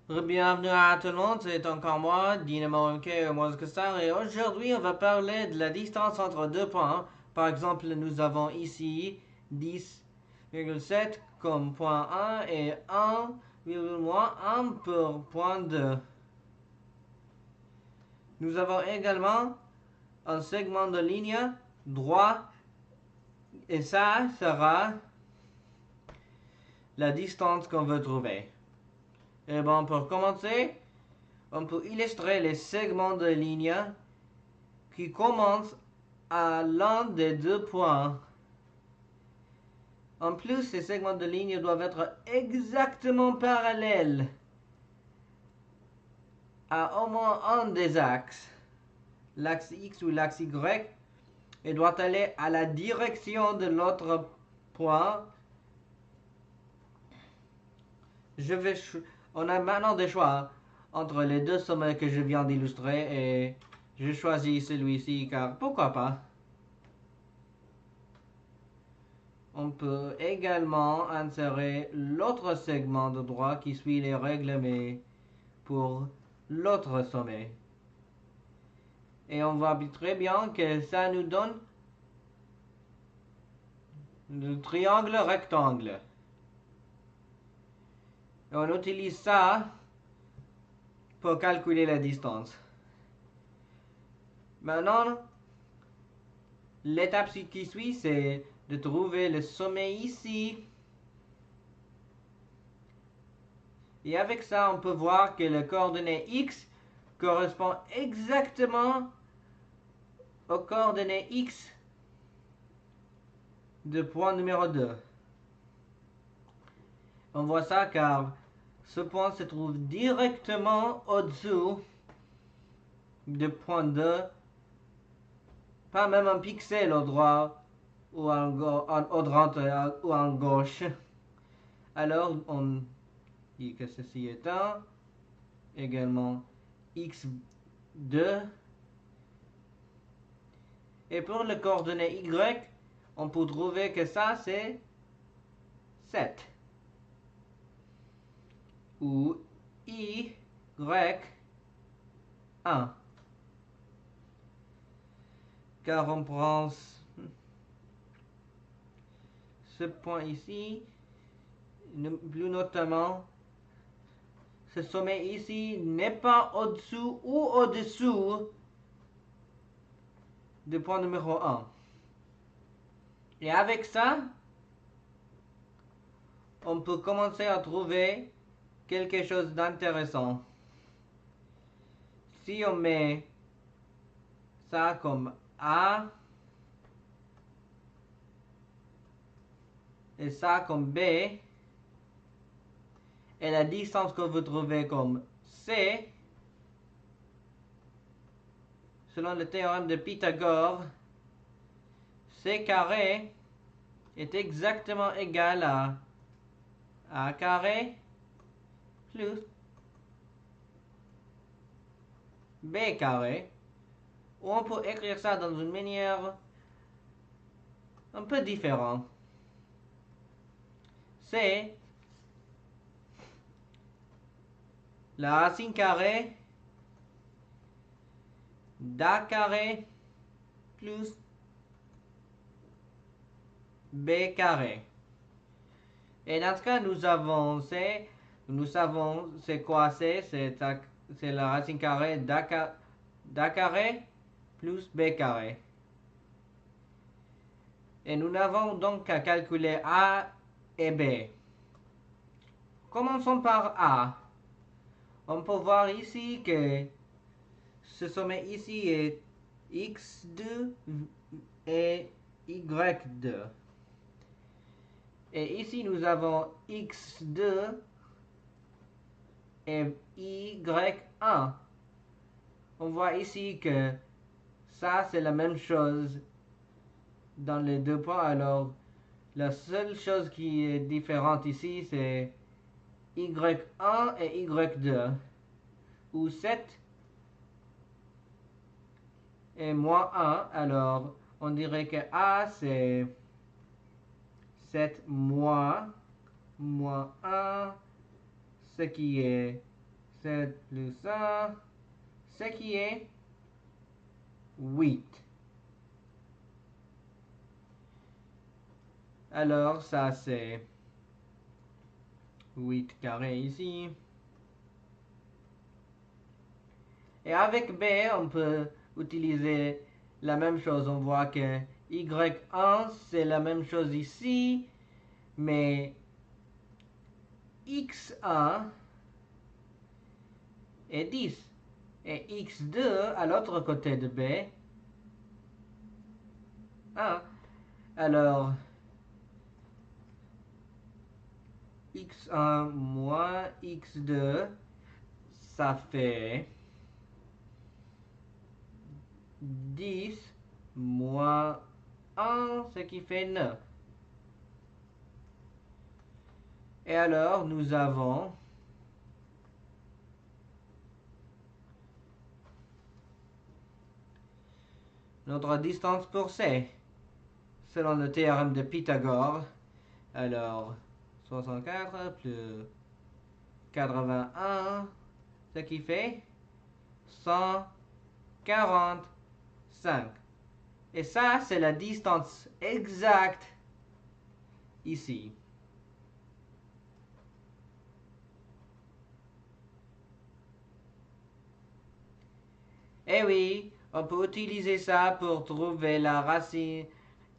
Bienvenue à tout le monde, c'est encore moi, Dynamo MK et Star, et aujourd'hui on va parler de la distance entre deux points. Par exemple, nous avons ici 10,7 comme point 1 et 1,1 pour point 2. Nous avons également un segment de ligne droit et ça sera la distance qu'on veut trouver. Et bon, pour commencer, on peut illustrer les segments de ligne qui commencent à l'un des deux points. En plus, ces segments de ligne doivent être exactement parallèles à au moins un des axes, l'axe X ou l'axe Y, et doit aller à la direction de l'autre point. On a maintenant des choix entre les deux sommets que je viens d'illustrer et je choisis celui-ci car pourquoi pas. On peut également insérer l'autre segment de droit qui suit les règles mais pour l'autre sommet. Et on voit très bien que ça nous donne le triangle rectangle. Et on utilise ça pour calculer la distance. Maintenant, l'étape qui suit, c'est de trouver le sommet ici. Et avec ça, on peut voir que le coordonnée X correspond exactement aux coordonnées X de point numéro 2. On voit ça car ce point se trouve directement au-dessous de point 2, pas même un pixel au droit ou au droite ou en gauche. Alors on dit que ceci est 1 également x2. Et pour le coordonnée y, on peut trouver que ça c'est 7. Ou y 1. Car on prend ce point ici, plus notamment, ce sommet ici n'est pas au-dessous ou au-dessous du point numéro 1. Et avec ça, on peut commencer à trouver quelque chose d'intéressant. Si on met ça comme A et ça comme B, et la distance que vous trouvez comme C, selon le théorème de Pythagore, C carré est exactement égal à A carré plus B carré. Ou on peut écrire ça dans une manière un peu différente. C'est la racine carrée d'A carré plus B carré. Et dans ce cas, nous savons c'est quoi c'est la racine carrée d'A carré plus B carré. Et nous n'avons donc qu'à calculer A et B. Commençons par A. On peut voir ici que ce sommet ici est x2 et y2. Et ici nous avons x2 et y1. On voit ici que ça c'est la même chose dans les deux points. Alors la seule chose qui est différente ici c'est y1 et y2. Ou 7 et moins 1. Alors on dirait que A c'est 7 moins 1, ce qui est 7 plus 1, ce qui est 8. Alors, ça c'est 8 carré ici. Et avec B, on peut utiliser la même chose. On voit que Y1, c'est la même chose ici, mais X1 est 10. Et X2 à l'autre côté de B, 1. Alors, X1 moins X2, ça fait 10 moins 1, ce qui fait 9. Et alors, nous avons notre distance pour C, selon le théorème de Pythagore. Alors, 64 plus 81, ce qui fait 145. Et ça, c'est la distance exacte ici. Et oui, on peut utiliser ça pour trouver la racine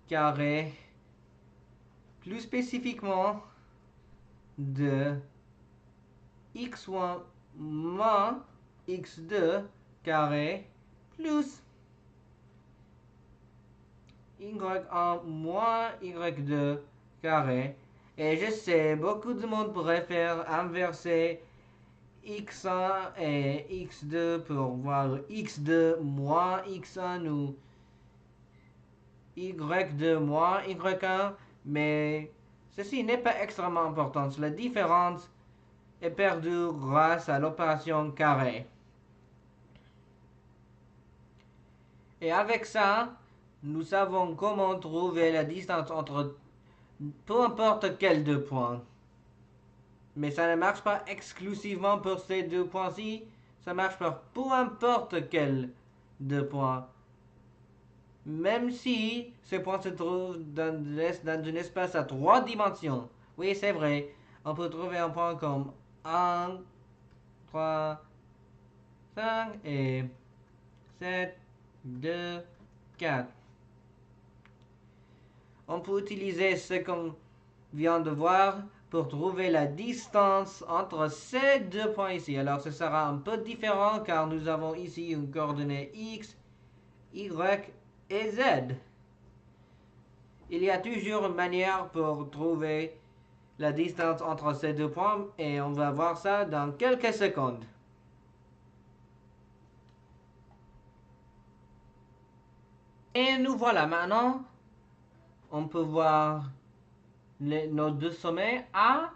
carrée, plus spécifiquement de x1 moins x2 carré plus y1 moins y2 carré. Et je sais, beaucoup de monde pourrait faire inverser x1 et x2 pour voir x2 moins x1 ou y2 moins y1, mais ceci n'est pas extrêmement important. La différence est perdue grâce à l'opération carré. Et avec ça, nous savons comment trouver la distance entre peu importe quels deux points. Mais ça ne marche pas exclusivement pour ces deux points-ci. Ça marche pour peu importe quels deux points. Même si ce point se trouve dans un espace à 3 dimensions. Oui, c'est vrai. On peut trouver un point comme 1, 3, 5 et 7, 2, 4. On peut utiliser ce qu'on vient de voir pour trouver la distance entre ces deux points ici. Alors ce sera un peu différent car nous avons ici une coordonnée x, y et z. Il y a toujours une manière pour trouver la distance entre ces deux points et on va voir ça dans quelques secondes. Et nous voilà maintenant. On peut voir nos deux sommets A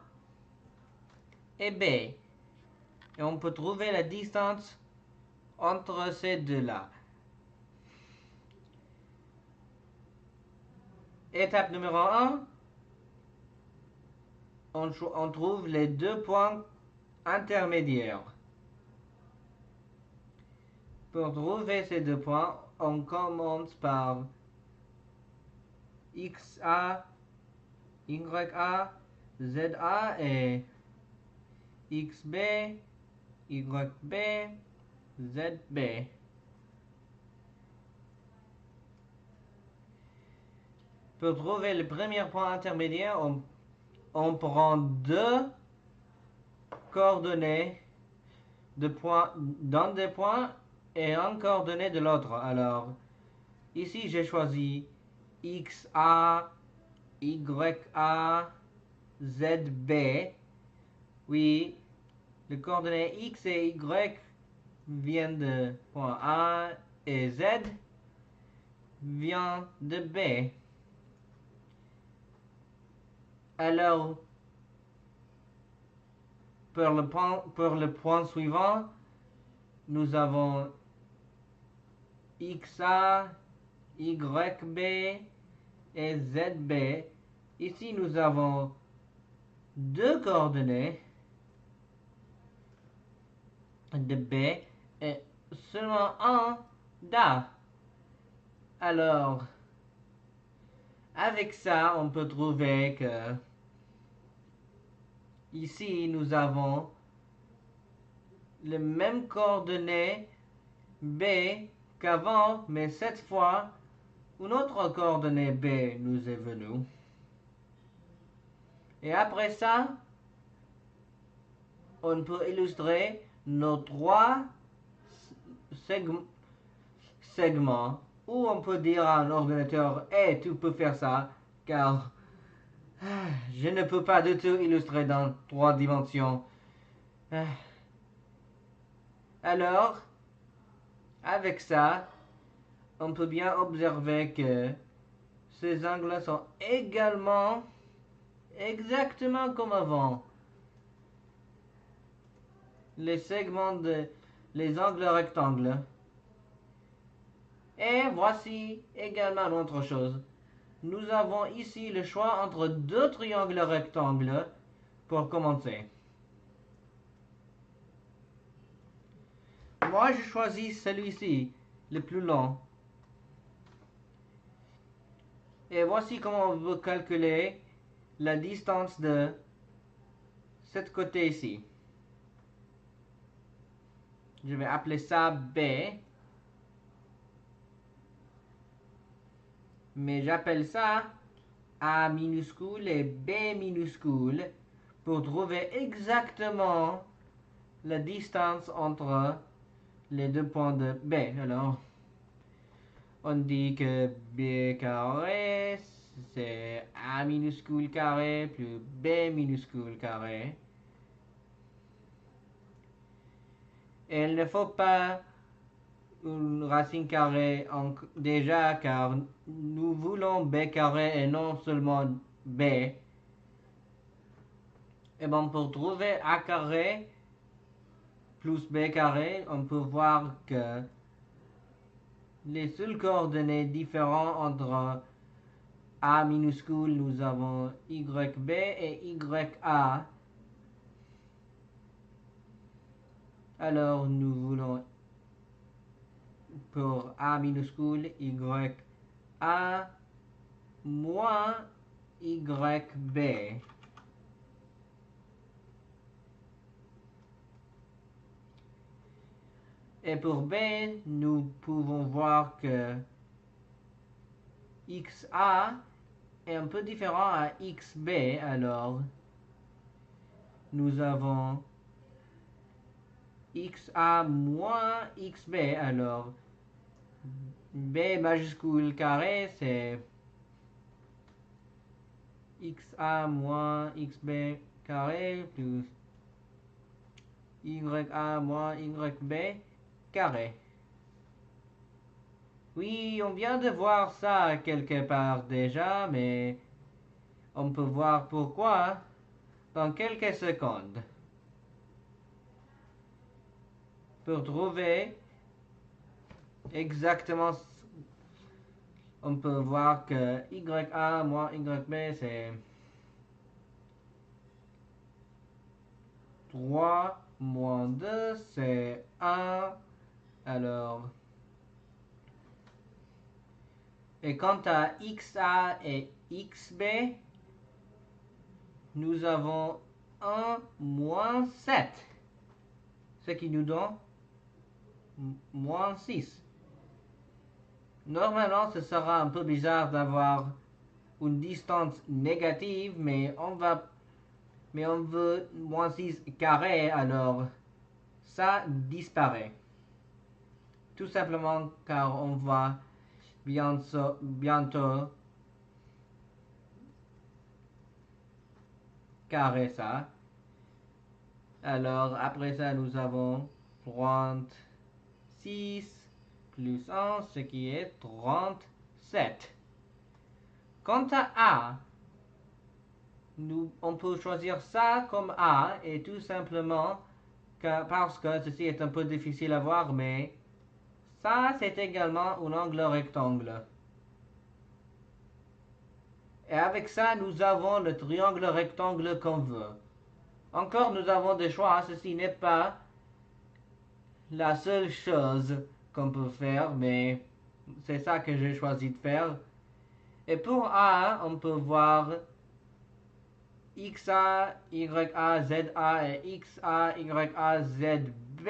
et B. Et on peut trouver la distance entre ces deux-là. Étape numéro 1. On trouve les deux points intermédiaires. Pour trouver ces deux points, on commence par XA, YA, ZA et XB, YB, ZB. Pour trouver le premier point intermédiaire, on prend deux coordonnées de points d'un des points et un coordonnée de l'autre. Alors, ici j'ai choisi XA, YA, ZB. Oui, les coordonnées X et Y viennent de point A et Z vient de B. Alors, pour le point suivant, nous avons XA, YB et ZB. Ici, nous avons deux coordonnées de B et seulement un d'A. Alors, avec ça, on peut trouver que ici, nous avons les mêmes coordonnées B qu'avant, mais cette fois, une autre coordonnée B nous est venue. Et après ça, on peut illustrer nos trois segments, ou on peut dire à un ordinateur, hey, tu peux faire ça, car je ne peux pas du tout illustrer dans 3 dimensions. Alors, avec ça, on peut bien observer que ces angles sont également exactement comme avant. Les segments les angles rectangles. Et voici également une autre chose. Nous avons ici le choix entre 2 triangles rectangles pour commencer. Moi, je choisis celui-ci, le plus long. Et voici comment on veut calculer la distance de cet côté ici. Je vais appeler ça B. Mais j'appelle ça A minuscule et B minuscule pour trouver exactement la distance entre les 2 points de B. Alors, on dit que B carré, c'est A minuscule carré plus B minuscule carré. Et il ne faut pas une racine carrée déjà, car nous voulons B carré et non seulement B. Et bon, pour trouver A carré plus B carré, on peut voir que les seules coordonnées différentes entre A minuscule, nous avons YB et YA. Alors, nous voulons pour A minuscule, YA moins YB. Et pour B, nous pouvons voir que XA est un peu différent à XB. Alors, nous avons XA moins XB. Alors, B majuscule carré, c'est XA moins XB carré plus YA moins YB carré. Oui, on vient de voir ça quelque part déjà, mais on peut voir pourquoi dans quelques secondes. Pour trouver exactement, on peut voir que YA moins YB c'est 3 moins 2 c'est 1. Alors, et quant à XA et XB, nous avons 1 moins 7, ce qui nous donne moins 6. Normalement, ce sera un peu bizarre d'avoir une distance négative, mais on veut moins 6 carré, alors ça disparaît. Tout simplement car on va bientôt carrer ça. Alors après ça, nous avons 36 plus 1, ce qui est 37. Quant à A, on peut choisir ça comme A, et tout simplement parce que ceci est un peu difficile à voir, mais ça c'est également un angle rectangle. Et avec ça, nous avons le triangle rectangle qu'on veut. Encore, nous avons des choix. Ceci n'est pas la seule chose qu'on peut faire, mais c'est ça que j'ai choisi de faire. Et pour A, on peut voir XA, YA, ZA et XA, YA, ZB.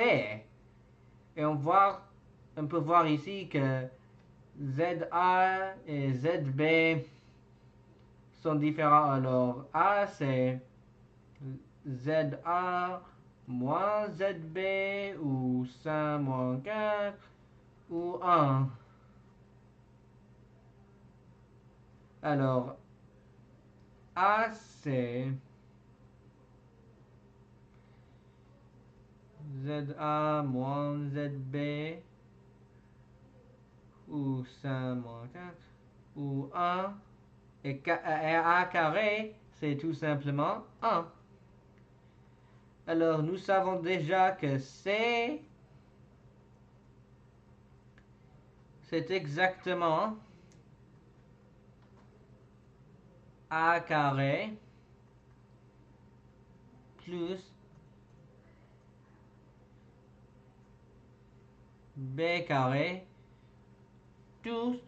Et on peut voir ici que ZA et ZB sont différents. Alors A c'est ZA moins ZB ou 5 moins 4 ou 1. Alors A c'est ZA moins ZB ou 5 moins 4 ou 1 et A carré c'est tout simplement 1. Alors nous savons déjà que c'est exactement A carré plus B carré tout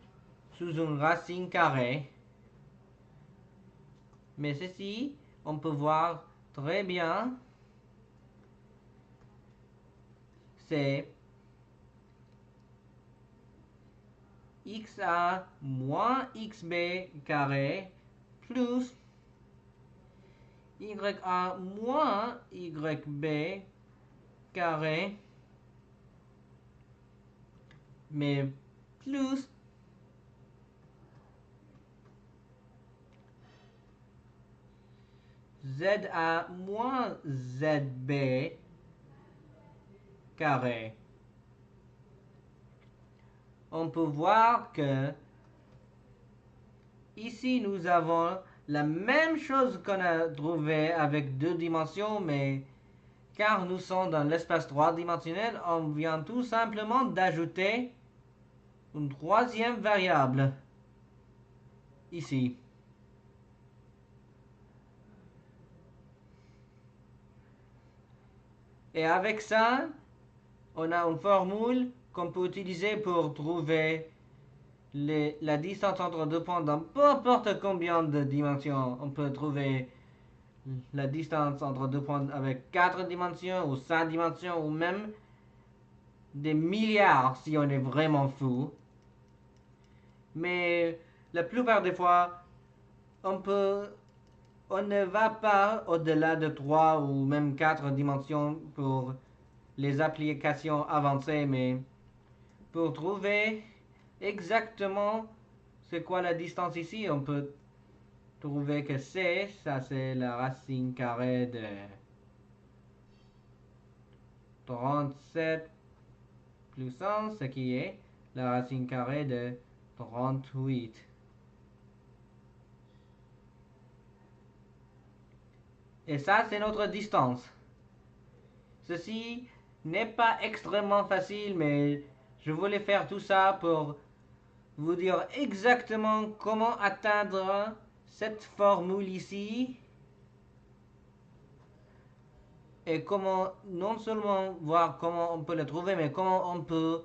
sous une racine carrée. Mais ceci, on peut voir très bien, c'est XA moins XB carré plus YA moins YB carré, mais plus ZA moins ZB carré. On peut voir que ici nous avons la même chose qu'on a trouvé avec 2 dimensions, mais car nous sommes dans l'espace 3-dimensionnel, on vient tout simplement d'ajouter une 3e variable ici. Et avec ça, on a une formule qu'on peut utiliser pour trouver la distance entre 2 points dans peu importe combien de dimensions. On peut trouver la distance entre 2 points avec 4 dimensions ou 5 dimensions ou même des milliards si on est vraiment fou. Mais la plupart des fois, on ne va pas au-delà de 3 ou même 4 dimensions pour les applications avancées, mais pour trouver exactement c'est quoi la distance ici, on peut trouver que ça c'est la racine carrée de 37 plus 1, ce qui est la racine carrée de 38. Et ça, c'est notre distance. Ceci n'est pas extrêmement facile, mais je voulais faire tout ça pour vous dire exactement comment atteindre cette formule ici. Et comment, non seulement voir comment on peut le trouver, mais comment on peut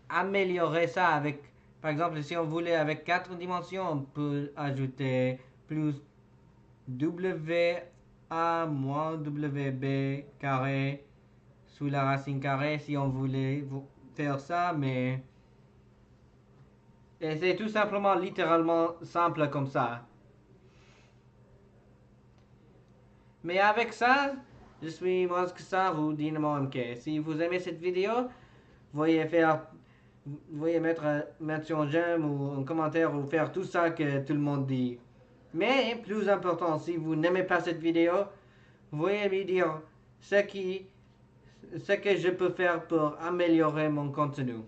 améliorer ça avec, par exemple, si on voulait avec 4 dimensions, on peut ajouter plus WA moins WB carré sous la racine carrée si on voulait faire ça, mais et c'est tout simplement littéralement simple comme ça. Mais avec ça, je suis Mosksar ou Dynamo MK. Si vous aimez cette vidéo, veuillez mettre un mention j'aime ou un commentaire ou faire tout ça que tout le monde dit. Mais plus important, si vous n'aimez pas cette vidéo, veuillez me dire ce que je peux faire pour améliorer mon contenu.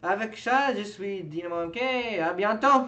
Avec ça, je suis Dynamo MK. À bientôt!